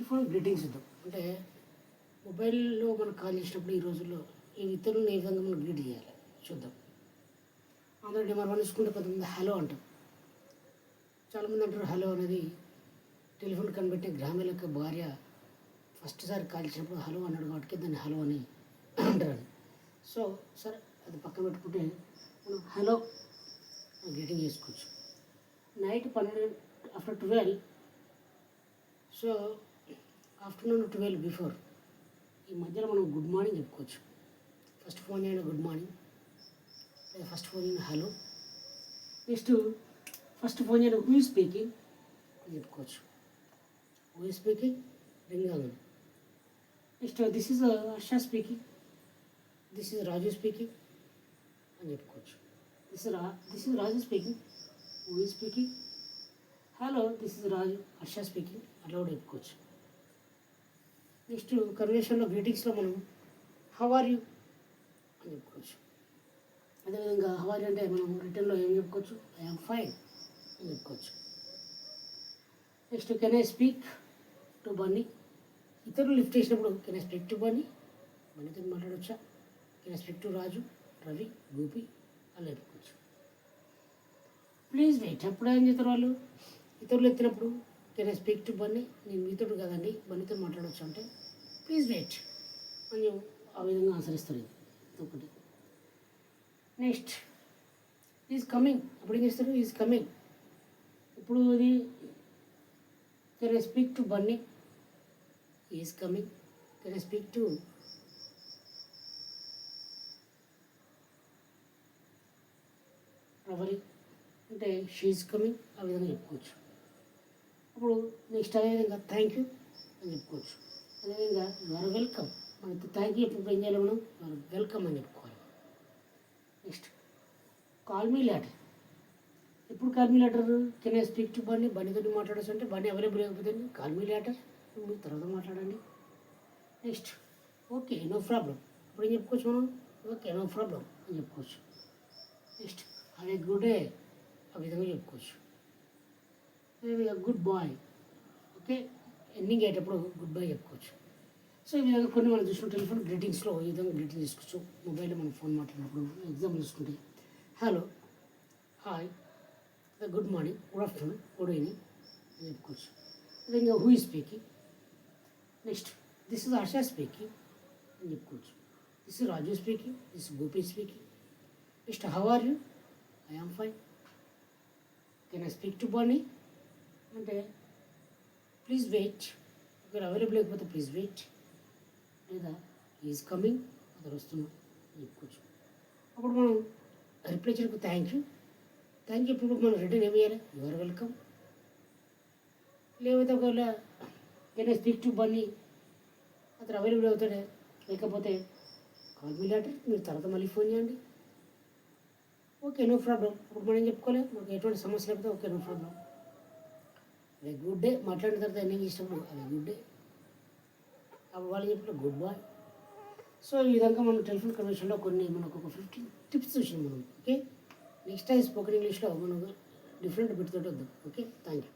Telephone greetings ఇద్దాం. అంటే మొబైల్లో మనం కాల్ చేసినప్పుడు ఈ రోజుల్లో ఈ ఇతరులను ఏ విధంగా మనం గ్రీట్ చేయాలి చూద్దాం. అందులో నెంబర్ 1 చూసుకుంటే కొంతమంది హలో అంటాం. చాలామంది అంటారు హలో అనేది టెలిఫోన్ కనిపెట్టే గ్రామీణ యొక్క భార్య ఫస్ట్ సారి కాల్ చేసినప్పుడు హలో అన్నాడు కాబట్టి దాన్ని హలో అని అంటారు. సో సరే అది పక్కన పెట్టుకుంటే మనం హలో గ్రీటింగ్ చేసుకోవచ్చు. Night 12 after 12, so afternoon 12 before ఈ మధ్యలో మనం గుడ్ మార్నింగ్ చెప్పుకోవచ్చు. ఫస్ట్ ఫోన్ చేయడం గుడ్ మార్నింగ్, లేదా ఫస్ట్ ఫోన్ చేయడం హలో. నెక్స్ట్ ఫస్ట్ ఫోన్ చేయడం హూ ఈజ్ స్పీకింగ్ అని చెప్పుకోవచ్చు. హూ ఈజ్ స్పీకింగ్ రింగ్ అవ్వదు. Next this is Harsha speaking, this is Raju speaking అని చెప్పుకోవచ్చు. This is Raju speaking, who is speaking, hello this is Raju Harsha speaking అట్లా కూడా చెప్పుకోవచ్చు. Next కన్వర్సేషన్లో గ్రీటింగ్స్లో మనం హౌ ఆర్ యూ అని చెప్పుకోవచ్చు. అదేవిధంగా హౌ ఆర్ యూ అంటే మనం రిటర్న్లో ఏం చెప్పుకోవచ్చు, ఐ యామ్ ఫైన్ అని చెప్పుకోవచ్చు. Next can I speak to Bunny, ఇతరులు లిఫ్ట్ చేసినప్పుడు can I speak to Bunny, బన్నీతో మాట్లాడవచ్చా, can I speak to Raju, Ravi, Gopi అని చెప్పుకోవచ్చు. ప్లీజ్ వెయిట్, అప్పుడు ఏం చేస్తారు వాళ్ళు ఇతరులు ఎత్తినప్పుడు can I speak to Bunny, నేను మీతో కదండి బన్నీతో మాట్లాడవచ్చు అంటే ప్లీజ్ వెయిట్ అని ఆ విధంగా ఆన్సర్ ఒకటి. నెక్స్ట్ ఈజ్ కమింగ్, అప్పుడు ఏం చేస్తారు ఈజ్ కమింగ్. ఇప్పుడు ఇది can I speak to Bunny, is coming. Can I speak to Ravali అంటే షీఈ్ కమింగ్, ఆ విధంగా చెప్పుకోవచ్చు. అప్పుడు నెక్స్ట్ అదేవిధంగా థ్యాంక్ యూ అని చెప్పుకోవచ్చు. అదేవిధంగా యు ఆర్ వెల్కమ్, మనకి థ్యాంక్ యూ ఎప్పుడు ఏం చేయాలి మనం యు ఆర్ వెల్కమ్ అని చెప్పుకోవాలి. నెక్స్ట్ కాల్ మీ లెటర్, ఎప్పుడు call me later can I speak to Bunny, బన్నీతో మాట్లాడచ్చు అంటే బన్నీ అవైలబుల్ అయిపోతే కాల్ మీ లెటర్ మీరు తర్వాత మాట్లాడండి. నెక్స్ట్ ఓకే నో ప్రాబ్లం, ఇప్పుడు ఏం చెప్పుకోవచ్చు మనం ఓకే నో ప్రాబ్లం అని చెప్పుకోవచ్చు. Next have a good day, ఆ విధంగా చెప్పుకోవచ్చు. గుడ్ బాయ్, ఓకే ఎండింగ్ అయ్యేటప్పుడు గుడ్ బై చెప్పుకోవచ్చు. సో ఈ విధంగా కొన్ని మనం చూసుకుంటే టెలిఫోన్ గ్రీటింగ్స్లో ఈ విధంగా గ్రీటింగ్ తీసుకోవచ్చు. మొబైల్లో మనం ఫోన్ మాట్లాడినప్పుడు ఎగ్జాంపుల్ చూసుకుంటే hello, hi, good morning, good afternoon, good evening అని చెప్పుకోవచ్చు. అదేవిధంగా who is speaking. Next this is Harsha speaking అని చెప్పుకోవచ్చు. This is Raju speaking, this is Gopi speaking. Next how are you, I am fine. Can I speak to Bunny అంటే please wait, ఒకవేళ available లేకపోతే please wait, లేదా is coming అతను వస్తున్నాం అని చెప్పుకోవచ్చు. అప్పుడు మనం రిప్లై చేయడానికి థ్యాంక్ యూ, థ్యాంక్ యూ ఇప్పుడు మనం రిటర్న్ ఏమి చేయాలి యు ఆర్ వెల్కమ్. లేకపోతే ఒకవేళ can I speak to Bunny అతను అవైలబుల్ అవుతాడే, లేకపోతే కాల్ మీ లెటర్ మీరు తర్వాత మళ్ళీ ఫోన్ చేయండి, ఓకే నో ప్రాబ్లం. ఇప్పుడు మనం ఏం చెప్పుకోవాలి, మనకు ఎటువంటి సమస్య లేకపోతే ఓకే నో ప్రాబ్లం. అదే గుడ్ డే మాట్లాడిన తర్వాత ఎండింగ్ చేసినప్పుడు అదే గుడ్ డే, అప్పుడు వాళ్ళు చెప్పిన గుడ్ బాయ్. సో ఈ విధంగా మనం టెలిఫోన్ కన్వర్సేషన్లో కొన్ని మనకు ఒక 15 టిప్స్ చూసాం మనం. ఓకే నెక్స్ట్ టైం స్పోకెన్ ఇంగ్లీష్లో మనం డిఫరెంట్ బిట్ తోటి వద్దాం. Okay thank you.